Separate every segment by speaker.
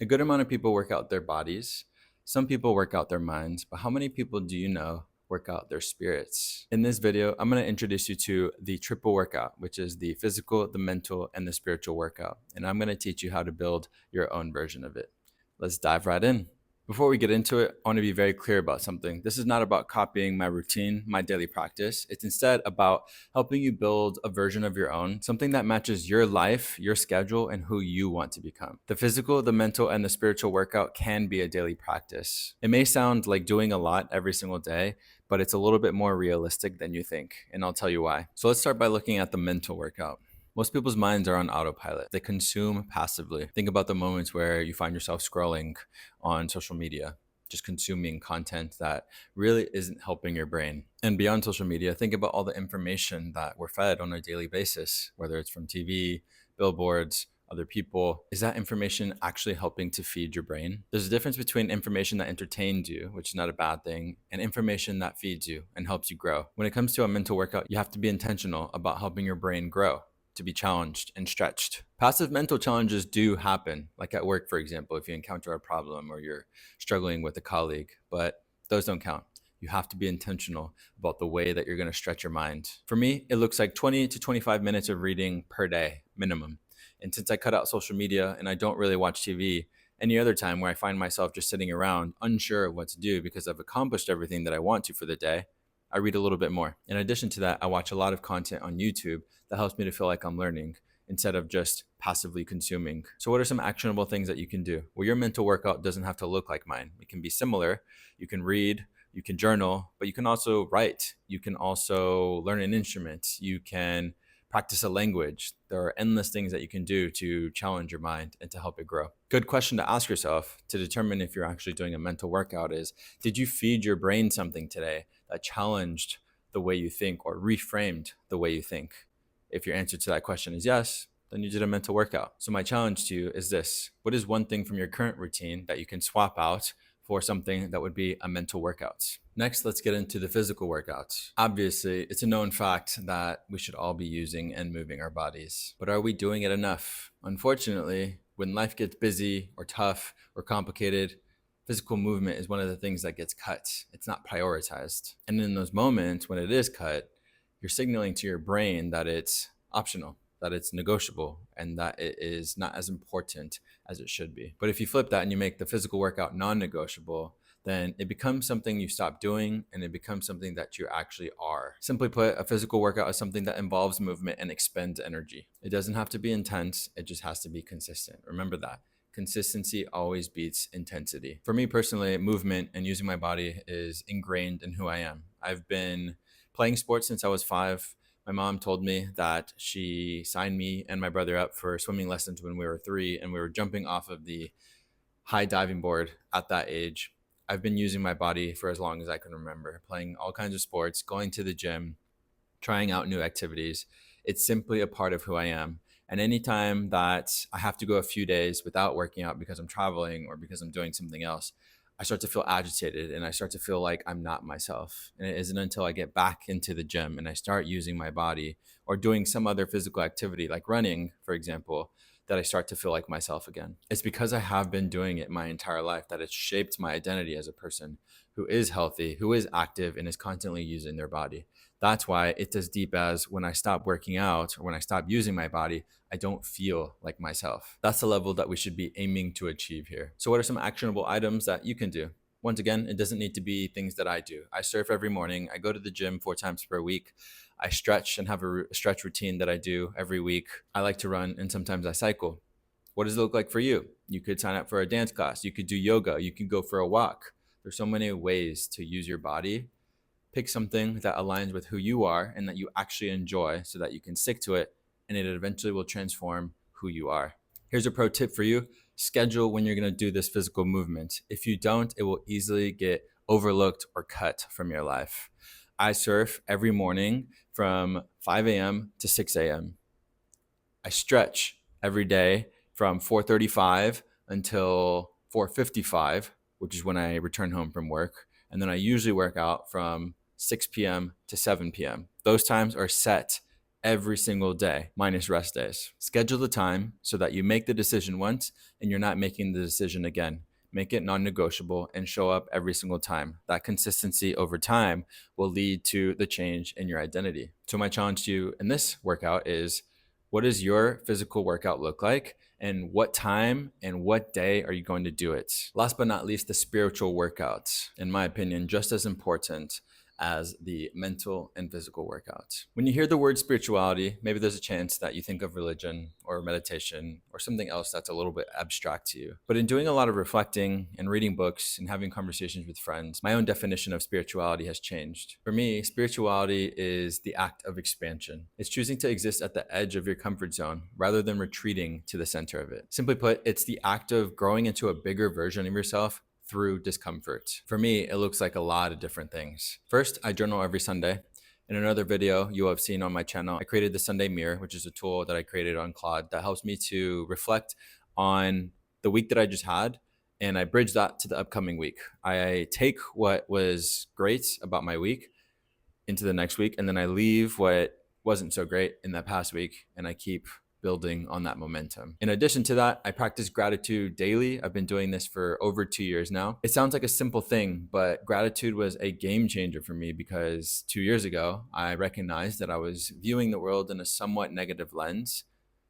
Speaker 1: A good amount of people work out their bodies. Some people work out their minds, but how many people do you know work out their spirits? In this video, I'm going to introduce you to the triple workout, which is the physical, the mental, and the spiritual workout. And I'm going to teach you how to build your own version of it. Let's dive right in. Before we get into it, I want to be very clear about something. This is not about copying my routine, my daily practice. It's instead about helping you build a version of your own, something that matches your life, your schedule, and who you want to become. The physical, the mental, and the spiritual workout can be a daily practice. It may sound like doing a lot every single day, but it's a little bit more realistic than you think, and I'll tell you why. So let's start by looking at the mental workout. Most people's minds are on autopilot. They consume passively. Think about the moments where you find yourself scrolling on social media, just consuming content that really isn't helping your brain. And beyond social media, think about all the information that we're fed on a daily basis, whether it's from TV, billboards, other people. Is that information actually helping to feed your brain? There's a difference between information that entertains you, which is not a bad thing, and information that feeds you and helps you grow. When it comes to a mental workout, you have to be intentional about helping your brain grow, to be challenged and stretched. Passive mental challenges do happen, like at work, for example, if you encounter a problem or you're struggling with a colleague, but those don't count. You have to be intentional about the way that you're going to stretch your mind. For me, it looks like 20 to 25 minutes of reading per day, minimum. And since I cut out social media and I don't really watch TV, any other time where I find myself just sitting around unsure of what to do because I've accomplished everything that I want to for the day, I read a little bit more. In addition to that, I watch a lot of content on YouTube that helps me to feel like I'm learning instead of just passively consuming. So what are some actionable things that you can do? Well, your mental workout doesn't have to look like mine. It can be similar. You can read, you can journal, but you can also write. You can also learn an instrument. You can practice a language. There are endless things that you can do to challenge your mind and to help it grow. Good question to ask yourself to determine if you're actually doing a mental workout is, did you feed your brain something today that challenged the way you think or reframed the way you think? If your answer to that question is yes, then you did a mental workout. So my challenge to you is this. What is one thing from your current routine that you can swap out for something that would be a mental workout? Next, let's get into the physical workouts. Obviously, it's a known fact that we should all be using and moving our bodies. But are we doing it enough? Unfortunately, when life gets busy or tough or complicated, physical movement is one of the things that gets cut. It's not prioritized. And in those moments when it is cut, you're signaling to your brain that it's optional, that it's negotiable, and that it is not as important as it should be. But if you flip that and you make the physical workout non-negotiable, then it becomes something you stop doing and it becomes something that you actually are. Simply put, a physical workout is something that involves movement and expends energy. It doesn't have to be intense, it just has to be consistent. Remember that. Consistency always beats intensity. For me personally, movement and using my body is ingrained in who I am. I've been playing sports since I was 5. My mom told me that she signed me and my brother up for swimming lessons when we were 3, and we were jumping off of the high diving board at that age. I've been using my body for as long as I can remember, playing all kinds of sports, going to the gym, trying out new activities. It's simply a part of who I am. And anytime that I have to go a few days without working out because I'm traveling or because I'm doing something else, I start to feel agitated and I start to feel like I'm not myself. And it isn't until I get back into the gym and I start using my body or doing some other physical activity like running, for example, that I start to feel like myself again. It's because I have been doing it my entire life that it's shaped my identity as a person who is healthy, who is active, and is constantly using their body. That's why it's as deep as when I stop working out or when I stop using my body, I don't feel like myself. That's the level that we should be aiming to achieve here. So what are some actionable items that you can do? Once again, it doesn't need to be things that I do. I surf every morning. I go to the gym 4 times per week. I stretch and have a stretch routine that I do every week. I like to run and sometimes I cycle. What does it look like for you? You could sign up for a dance class. You could do yoga. You could go for a walk. There's so many ways to use your body. Pick something that aligns with who you are and that you actually enjoy so that you can stick to it, and it eventually will transform who you are. Here's a pro tip for you. Schedule when you're going to do this physical movement. If you don't, it will easily get overlooked or cut from your life. I surf every morning from 5 a.m. to 6 a.m. I stretch every day from 4:35 until 4:55, which is when I return home from work. And then I usually work out from 6 p.m. to 7 p.m. Those times are set every single day, minus rest days. Schedule the time so that you make the decision once and you're not making the decision again. Make it non-negotiable and show up every single time. That consistency over time will lead to the change in your identity. So my challenge to you in this workout is, what does your physical workout look like? And what time and what day are you going to do it? Last but not least, the spiritual workouts, in my opinion, just as important as the mental and physical workouts. When you hear the word spirituality, maybe there's a chance that you think of religion or meditation or something else that's a little bit abstract to you. But in doing a lot of reflecting and reading books and having conversations with friends, my own definition of spirituality has changed. For me, spirituality is the act of expansion. It's choosing to exist at the edge of your comfort zone rather than retreating to the center of it. Simply put, it's the act of growing into a bigger version of yourself through discomfort. For me, it looks like a lot of different things. First, I journal every Sunday. In another video you have seen on my channel, I created the Sunday Mirror, which is a tool that I created on Claude that helps me to reflect on the week that I just had, and I bridge that to the upcoming week. I take what was great about my week into the next week, and then I leave what wasn't so great in that past week, and I keep building on that momentum. In addition to that, I practice gratitude daily. I've been doing this for over 2 years now. It sounds like a simple thing, but gratitude was a game changer for me because 2 years ago, I recognized that I was viewing the world in a somewhat negative lens.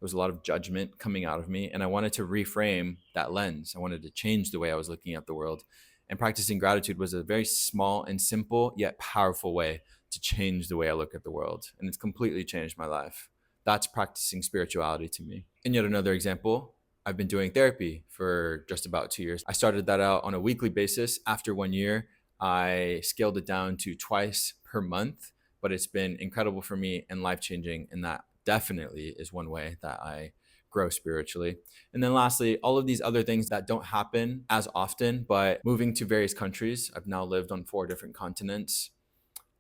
Speaker 1: There was a lot of judgment coming out of me, and I wanted to reframe that lens. I wanted to change the way I was looking at the world. And practicing gratitude was a very small and simple yet powerful way to change the way I look at the world. And it's completely changed my life. That's practicing spirituality to me. And yet another example, I've been doing therapy for just about 2 years. I started that out on a weekly basis. After 1 year, I scaled it down to twice per month, but it's been incredible for me and life-changing. And that definitely is one way that I grow spiritually. And then lastly, all of these other things that don't happen as often, but moving to various countries. I've now lived on 4 different continents.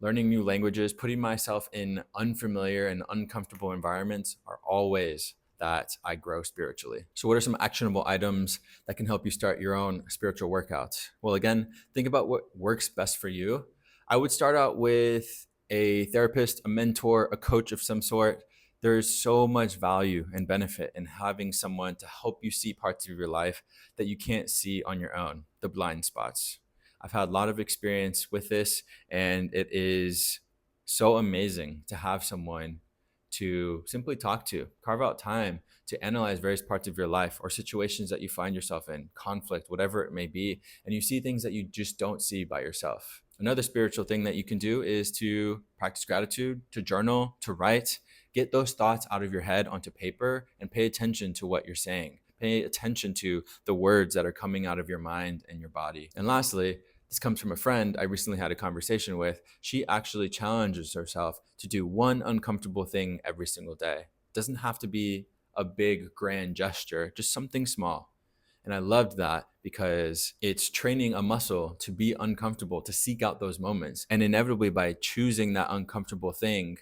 Speaker 1: Learning new languages, putting myself in unfamiliar and uncomfortable environments are all ways that I grow spiritually. So what are some actionable items that can help you start your own spiritual workouts? Well, again, think about what works best for you. I would start out with a therapist, a mentor, a coach of some sort. There's so much value and benefit in having someone to help you see parts of your life that you can't see on your own, the blind spots. I've had a lot of experience with this, and it is so amazing to have someone to simply talk to, carve out time to analyze various parts of your life or situations that you find yourself in, conflict, whatever it may be, and you see things that you just don't see by yourself. Another spiritual thing that you can do is to practice gratitude, to journal, to write. Get those thoughts out of your head onto paper and pay attention to what you're saying. Pay attention to the words that are coming out of your mind and your body. And lastly, this comes from a friend I recently had a conversation with. She actually challenges herself to do one uncomfortable thing every single day. It doesn't have to be a big, grand gesture, just something small. And I loved that because it's training a muscle to be uncomfortable, to seek out those moments. And inevitably, by choosing that uncomfortable thing,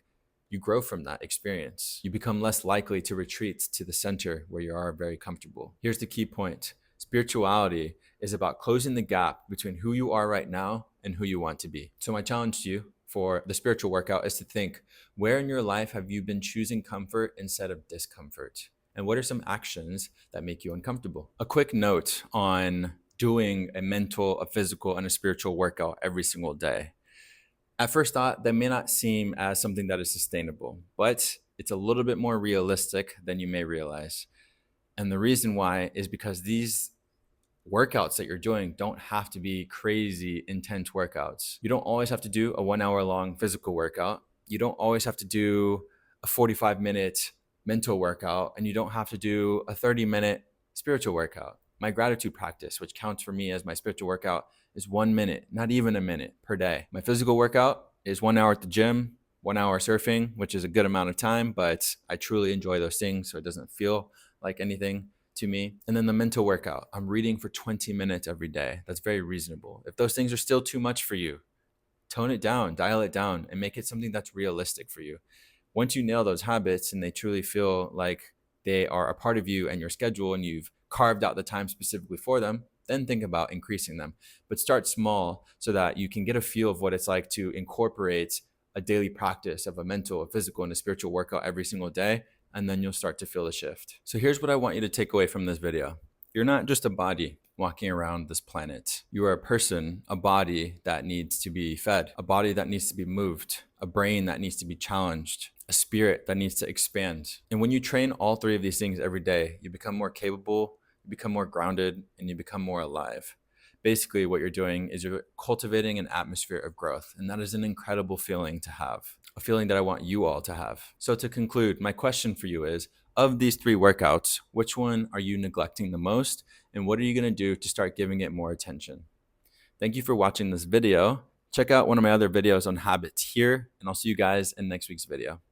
Speaker 1: you grow from that experience. You become less likely to retreat to the center where you are very comfortable. Here's the key point. Spirituality is about closing the gap between who you are right now and who you want to be. So my challenge to you for the spiritual workout is to think, where in your life have you been choosing comfort instead of discomfort? And what are some actions that make you uncomfortable? A quick note on doing a mental, a physical, and a spiritual workout every single day. At first thought, that may not seem as something that is sustainable, but it's a little bit more realistic than you may realize. And the reason why is because these workouts that you're doing don't have to be crazy intense workouts. You don't always have to do a 1 hour long physical workout. You don't always have to do a 45-minute mental workout, and you don't have to do a 30-minute spiritual workout. My gratitude practice, which counts for me as my spiritual workout, is 1 minute, not even a minute per day. My physical workout is 1 hour at the gym, 1 hour surfing, which is a good amount of time, but I truly enjoy those things, so it doesn't feel like anything to me. And then the mental workout, I'm reading for 20 minutes every day. That's very reasonable. If those things are still too much for you, tone it down, dial it down, and make it something that's realistic for you. Once you nail those habits and they truly feel like they are a part of you and your schedule, and you've carved out the time specifically for them, then think about increasing them. But start small so that you can get a feel of what it's like to incorporate a daily practice of a mental, a physical, and a spiritual workout every single day, and then you'll start to feel the shift. So here's what I want you to take away from this video. You're not just a body walking around this planet. You are a person, a body that needs to be fed, a body that needs to be moved, a brain that needs to be challenged, a spirit that needs to expand. And when you train all three of these things every day, you become more capable, you become more grounded, and you become more alive. Basically, what you're doing is you're cultivating an atmosphere of growth. And that is an incredible feeling to have, a feeling that I want you all to have. So to conclude, my question for you is, of these three workouts, which one are you neglecting the most? And what are you going to do to start giving it more attention? Thank you for watching this video. Check out one of my other videos on habits here, and I'll see you guys in next week's video.